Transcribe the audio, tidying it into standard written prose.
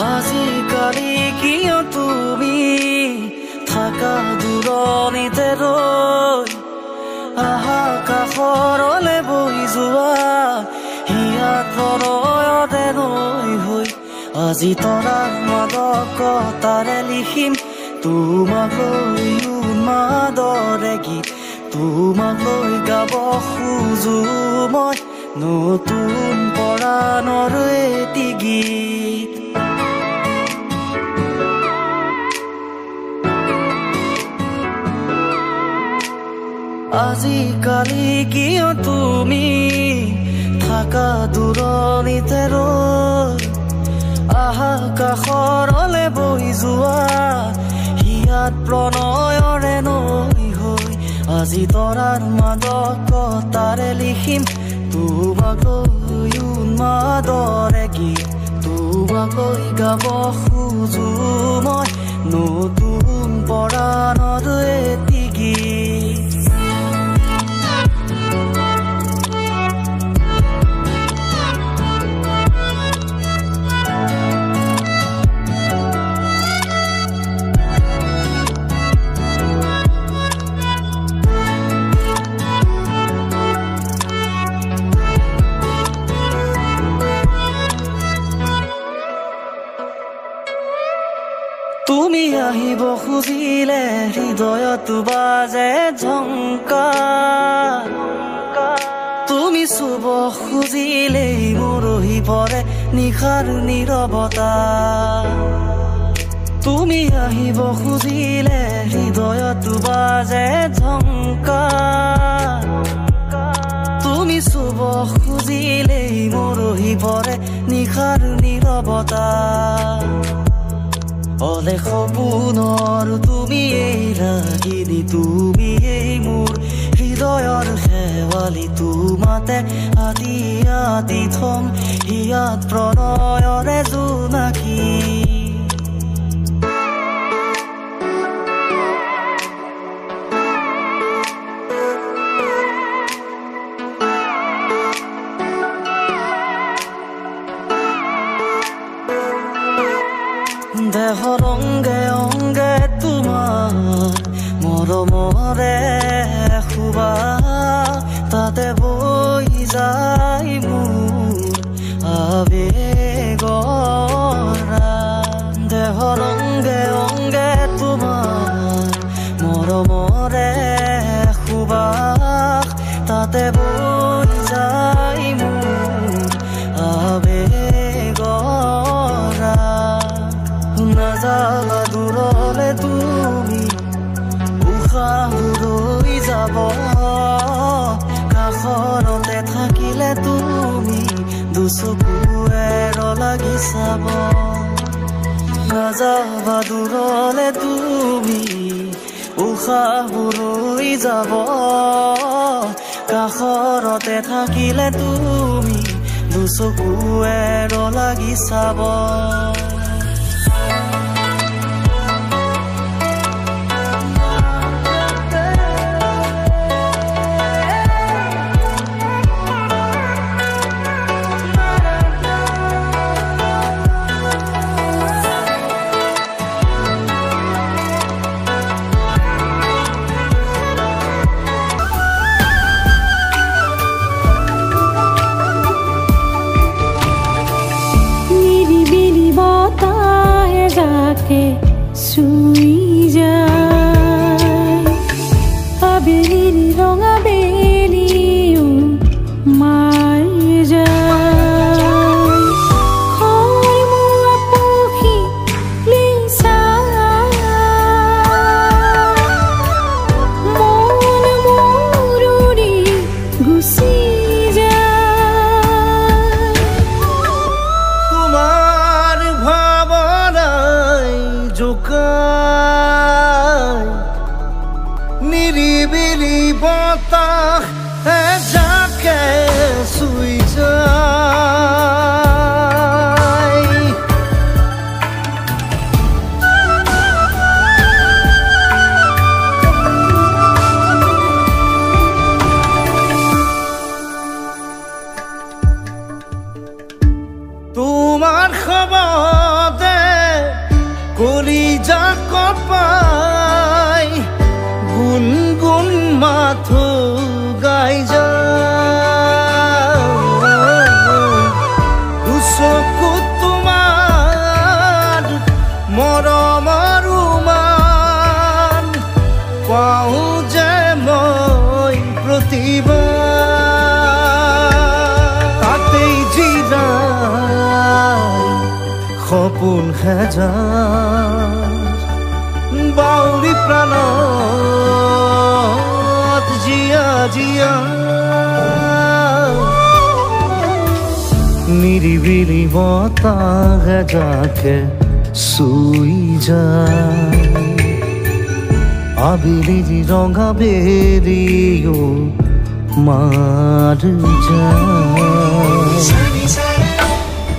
আজিকালি কিয় তুমি থাকা দূৰণিতে ৰৈ আহা কাষৰলে বহি যোৱা হিয়াত প্ৰণয়তে নৈ হৈ আজি তৰাৰ মাদকতাৰে লিখিম তোমালৈ উন্মাদৰে গীত তোমালৈ গাব খোজো মই নতুন পৰাণৰ এটি গীত আজিকালি কিয় তুমি থাকা দূৰণিতে ৰৈ আহা কাষৰলে বহি যোৱা হিয়াত প্ৰণয়ৰে নৈ হৈ আজি তৰাৰ মাদকতাৰে লিখিম তোমালৈ উন্মাদৰে গীত তোমালৈ গাব খোজো মই নতুন পৰাণৰ এটি গীত তুমি আহিব খুজিলে হৃদয়ত বাজে ঝংকাৰ তুমি চুব খুজিলেই মৰহি পৰে নিশাৰ নীৰৱতা তুমি আহিব খুজিলে হৃদয়ত বাজে ঝংকাৰ তুমি চুব খুজিলেই মৰহি পৰে নিশাৰ নীৰৱতা অলে সপোনৰ তুমি এই ৰাগিনী তুমি এই মোৰ হৃদয়ৰ শেৱালি তোমাতে আদি আদি থম হিয়াত প্ৰণয়ৰে জোনাকী দেহৰ অংগে অংগে তোমাৰ মৰমৰে খুবা তাতে বৈ যায় মোৰ আবেগৰা দেহৰ অংগে অংগে তোমাৰ মৰমৰে খুবা তাতে বৈ যায় মোৰ আবেগৰা নাযাবা দূৰলে তুমি উশাহ ৰৈ যাব কাষৰতে থাকিলে তুমি দুচকুৱে লাগি চাব নাযাবা দূৰলে তুমি উশাহ ৰৈ যাব কাষৰতে থাকিলে তুমি দুচকুৱে লাগি চাব শুই যায় আবেলিৰ ৰঙা বেলিও মাৰি যায় খৰমুৱা পখী লিচা মন মৰুৰি গুচি যায় তোমাৰ ভাৱনাই জোকা সপোন হেজাৰ বাউৰী প্ৰাণত জিয়া জিয়া নিৰিবিলি বতাহ যাকে চুই যায় আবেলি ৰঙা বেৰিও মাৰ যায়